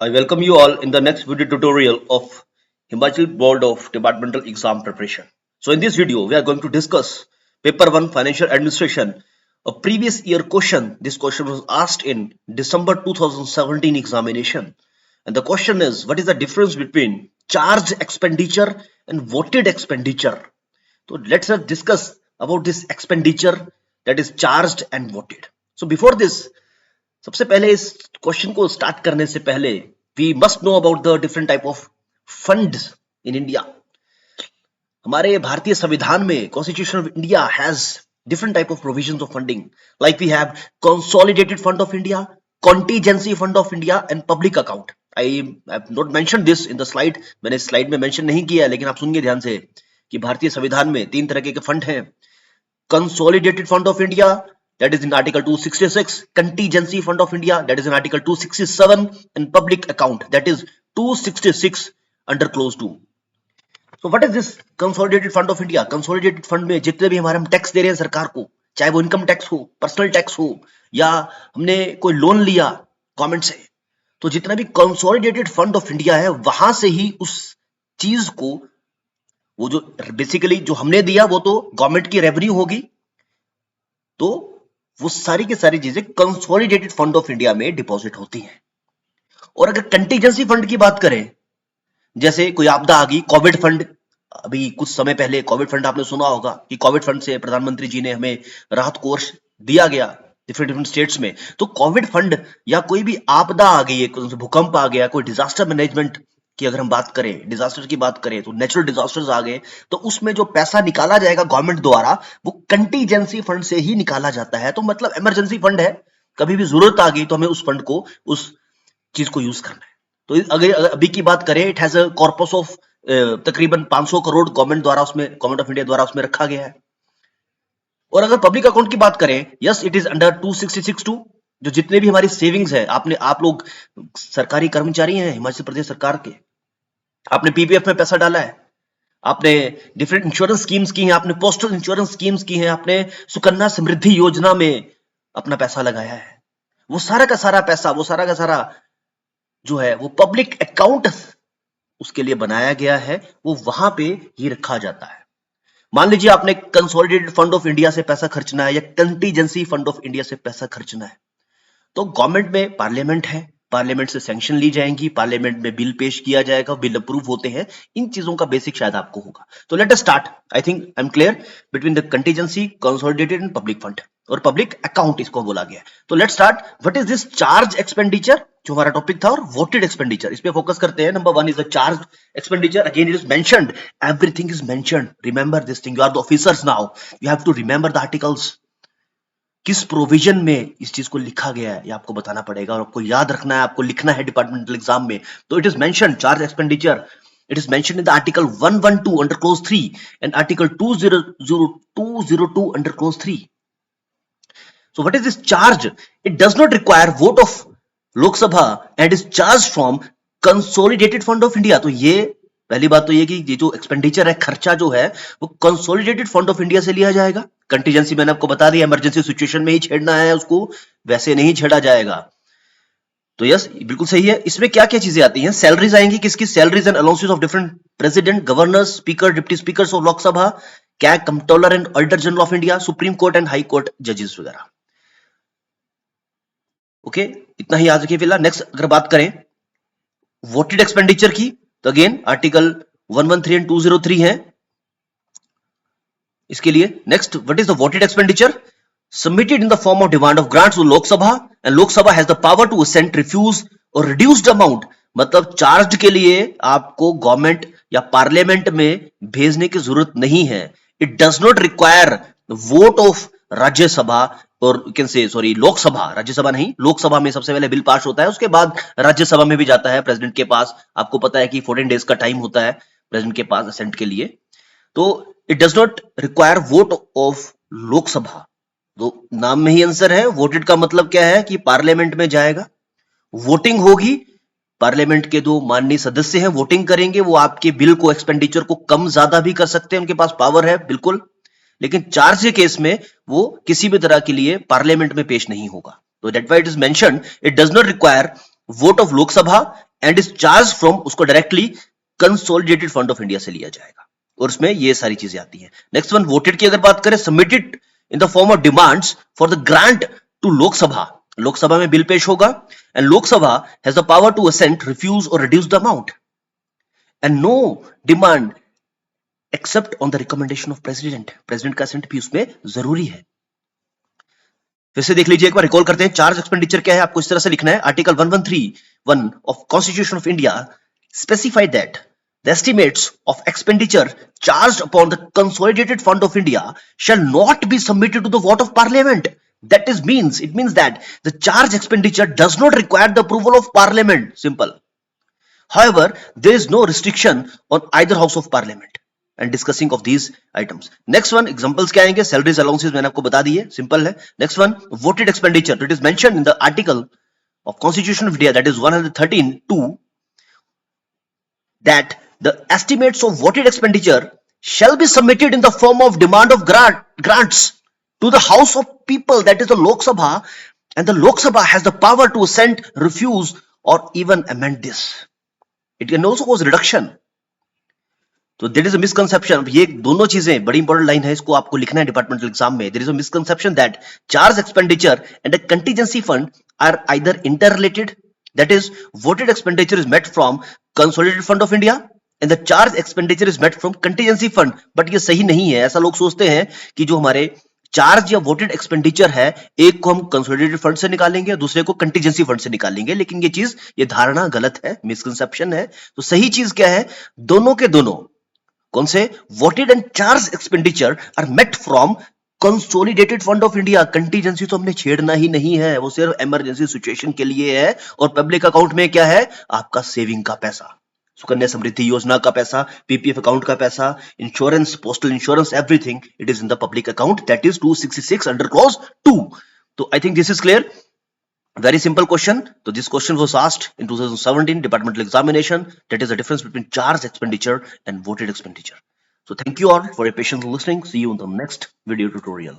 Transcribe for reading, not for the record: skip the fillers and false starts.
I welcome you all in the next video tutorial of Himachal Board of Departmental Exam Preparation. So in this video, we are going to discuss Paper 1 Financial Administration, a previous year question. This question was asked in December 2017 examination. And the question is, what is the difference between charged expenditure and voted expenditure? So let's discuss about this expenditure that is charged and voted. So before this, सबसे पहले इस question को start करने से पहले we must know about the different type of funds in India. हमारे भारतीय संविधान में constitution of India has different type of provisions of funding, like we have consolidated fund of India, contingency fund of India and public account. I have not mentioned this in the slide. मैंने slide में mention नहीं किया, लेकिन आप सुनिए ध्यान से कि भारतीय संविधान में तीन तरह के फंड हैं। Consolidated fund of India, that is in article 266, contingency fund of India, that is in article 267, and public account, that is 266 under clause 2. So what is this consolidated fund of India? consolidated fund में जितने भी हमारे हम tax दे रहे हैं सरकार को, चाहे वो इनकम टैक्स हो, पर्सनल टैक्स हो, या हमने कोई लोन लिया गवर्नमेंट से, तो जितना भी कंसोलिडेटेड फंड ऑफ इंडिया है वहां से ही उस चीज को, वो जो बेसिकली जो हमने दिया वो तो गवर्नमेंट की रेवेन्यू होगी, तो वो सारी की सारी चीजें कंसोलिडेटेड फंड ऑफ इंडिया में डिपॉजिट होती हैं। और अगर कंटीजेंसी फंड की बात करें, जैसे कोई आपदा आ गई, कोविड फंड, अभी कुछ समय पहले कोविड फंड आपने सुना होगा कि कोविड फंड से प्रधानमंत्री जी ने हमें राहत कोष दिया गया डिफरेंट स्टेट्स में। तो कोविड फंड या कोई भी आपदा आ गई है, भूकंप आ गया, कोई डिजास्टर मैनेजमेंट की अगर हम बात करें, डिजास्टर की बात करें, तो नेचुरल डिजास्टर्स आ गए, तो उसमें जो पैसा निकाला जाएगा गवर्नमेंट द्वारा वो कंटीजेंसी फंड से ही निकाला जाता है। तो मतलब इमरजेंसी फंड है, कभी भी जरूरत आ गई तो हमें उस फंड को, उस चीज को यूज करना है। तो अगर अभी की बात करें, it has a corpus of तकरीबन 500 करोड़ गवर्नमेंट द्वारा, उसमें गवर्नमेंट ऑफ इंडिया द्वारा उसमें रखा गया है। और अगर पब्लिक अकाउंट की बात करें, यस इट इज अंडर 266(2), जो जितने भी हमारी सेविंग्स है, आप लोग सरकारी कर्मचारी हैं हिमाचल प्रदेश सरकार के, आपने पीपीएफ में पैसा डाला है, आपने डिफरेंट इंश्योरेंस स्कीम्स की हैं, आपने पोस्टल इंश्योरेंस स्कीम्स की हैं, आपने सुकन्या समृद्धि योजना में अपना पैसा लगाया है, वो सारा का सारा पैसा, वो सारा का सारा जो है वो पब्लिक अकाउंट उसके लिए बनाया गया है, वो वहां पे ही रखा जाता है। मान लीजिए आपने कंसोलिडेटेड फंड ऑफ इंडिया से पैसा खर्चना है या कंटीजेंसी फंड ऑफ इंडिया से पैसा खर्चना है, तो गवर्नमेंट में पार्लियामेंट है, पार्लियामेंट से सैंक्शन ली जाएंगी, पार्लियामेंट में बिल पेश किया जाएगा, बिल अप्रूव होते हैं, इन चीजों का बेसिक शायद आपको होगा। तो let us start. I think I am clear between the contingency, consolidated and public fund, और पब्लिक अकाउंट इसको बोला गया। तो let start. What is this charge expenditure, जो हमारा टॉपिक था, और वोटेड एक्सपेंडिचर, इस पे फोकस करते हैं। Number 1 is the charge expenditure. Again it is mentioned, everything is mentioned, remember this thing, you are the officers now, you have to remember the articles. किस provision में इस चीज को लिखा गया है ये आपको बताना पड़ेगा, और आपको याद रखना है, आपको लिखना है डिपार्टमेंटल एग्जाम में। तो it is mentioned charge expenditure, it is mentioned in the article 112 under close 3 and article 202 under close 3। So what is this charge? It does not require vote of Lok Sabha and is charged from consolidated fund of India. तो ये पहली बात तो ये कि ये जो expenditure है, खर्चा जो है, वो कंसोलिडेटेड फंड ऑफ इंडिया से लिया जाएगा। कंटीजेंसी मैंने आपको बता दिया, इमरजेंसी सिचुएशन में ही छेड़ना है उसको, वैसे नहीं छेड़ा जाएगा। तो यस बिल्कुल सही है। इसमें क्या क्या चीजें आती हैं? सैलरीज आएंगी, किसकी? Salaries and allowances of different president, governors, speaker, deputy speakers of Lok Sabha, CAG, controller and auditor general of India, supreme court and high court जजेस वगैरह। ओके, इतना ही याद रखिए फिलहाल। नेक्स्ट अगर बात करें वोटेड एक्सपेंडिचर की, तो अगेन आर्टिकल 113 एंड 203 है इसके लिए। Next, what is the voted expenditure? Submitted in the form of demand of grants to Lok Sabha and Lok Sabha has the power to assent, refuse और रिड्यूस्ड अमाउंट। मतलब चार्ज के लिए आपको गवर्नमेंट या पार्लियामेंट में भेजने की जरूरत नहीं है। It does not require vote of Rajya Sabha, और can say sorry Lok Sabha, Rajya Sabha नहीं, लोकसभा में सबसे पहले बिल पास होता है, उसके बाद राज्यसभा में भी जाता है प्रेसिडेंट के पास। आपको पता है कि 14 डेज का टाइम होता है प्रेसिडेंट के पास असेंट के लिए। तो it does not require vote of Lok Sabha. तो नाम में ही आंसर है, वोटेड का मतलब क्या है कि पार्लियामेंट में जाएगा, वोटिंग होगी, पार्लियामेंट के जो माननीय सदस्य हैं वोटिंग करेंगे, वो आपके बिल को, एक्सपेंडिचर को कम ज्यादा भी कर सकते हैं, उनके पास पावर है बिल्कुल। लेकिन चार्ज के केस में वो किसी भी तरह के लिए पार्लियामेंट में पेश नहीं होगा। तो that why it is mentioned, it does not require vote of Lok Sabha and is charge from, उसको directly consolidated fund of India से लिया जाएगा, और उसमें ये सारी चीजें आती हैं। नेक्स्ट वन, वोटेड की अगर बात करें, submitted in the form of demands for the grant to Lok Sabha, Lok Sabha में बिल पेश होगा and Lok Sabha has the power to assent, refuse और reduce the amount and no demand except on the recommendation of president, president का assent भी उसमें जरूरी है। फिर से देख लीजिए एक बार, रिकॉल करते हैं। चार्ज एक्सपेंडिचर क्या है, आपको इस तरह से लिखना है, article 1131 of constitution of India specify that the estimates of expenditure charged upon the consolidated fund of India shall not be submitted to the vote of parliament. That is means, it means that the charge expenditure does not require the approval of parliament. Simple. However, there is no restriction on either house of parliament and discussing of these items. Next one, examples क्या आएंगे, salaries allowances मैंने आपको बता दी है, simple है. Next one, voted expenditure. It is mentioned in the article of Constitution of India, that is 113(2), that the estimates of voted expenditure shall be submitted in the form of demand of grants to the House of People, that is the Lok Sabha, and the Lok Sabha has the power to assent, refuse or even amend this. It can also cause reduction. So there is a misconception. ये दोनों चीजें बड़ी important line है, इसको आपको लिखना है departmental exam में. There is a misconception that charge expenditure and a contingency fund are either interrelated. That is, voted expenditure is met from consolidated fund of India and the charge expenditure is met from contingency fund. But ये सही नहीं है. ऐसा लोग सोचते हैं कि जो हमारे चार्ज या वोटेड एक्सपेंडिचर है, एक को हम कंसोलिडेटेड फंड से निकालेंगे, दूसरे को कंटीजेंसी फंड से निकालेंगे, लेकिन ये चीज, ये धारणा गलत है, मिसकंसेप्शन है. तो सही चीज क्या है, दोनों के दोनों कौन से, voted and charge expenditure are met from consolidated fund of India. Contingency तो हमने छेड़ना ही नहीं है, वो सिर्फ इमरजेंसी सिचुएशन के लिए है. और पब्लिक अकाउंट में क्या है, आपका सेविंग का पैसा, सुकन्या समृद्धि योजना का पैसा, पीपीएफ अकाउंट का पैसा, insurance, postal insurance, everything it is in the public account, that is 266 under clause 2. तो I think this is clear. Very simple question. So this question was asked in 2017 departmental examination. That is the difference between charge expenditure and voted expenditure. So thank you all for your patience listening. See you in the next video tutorial.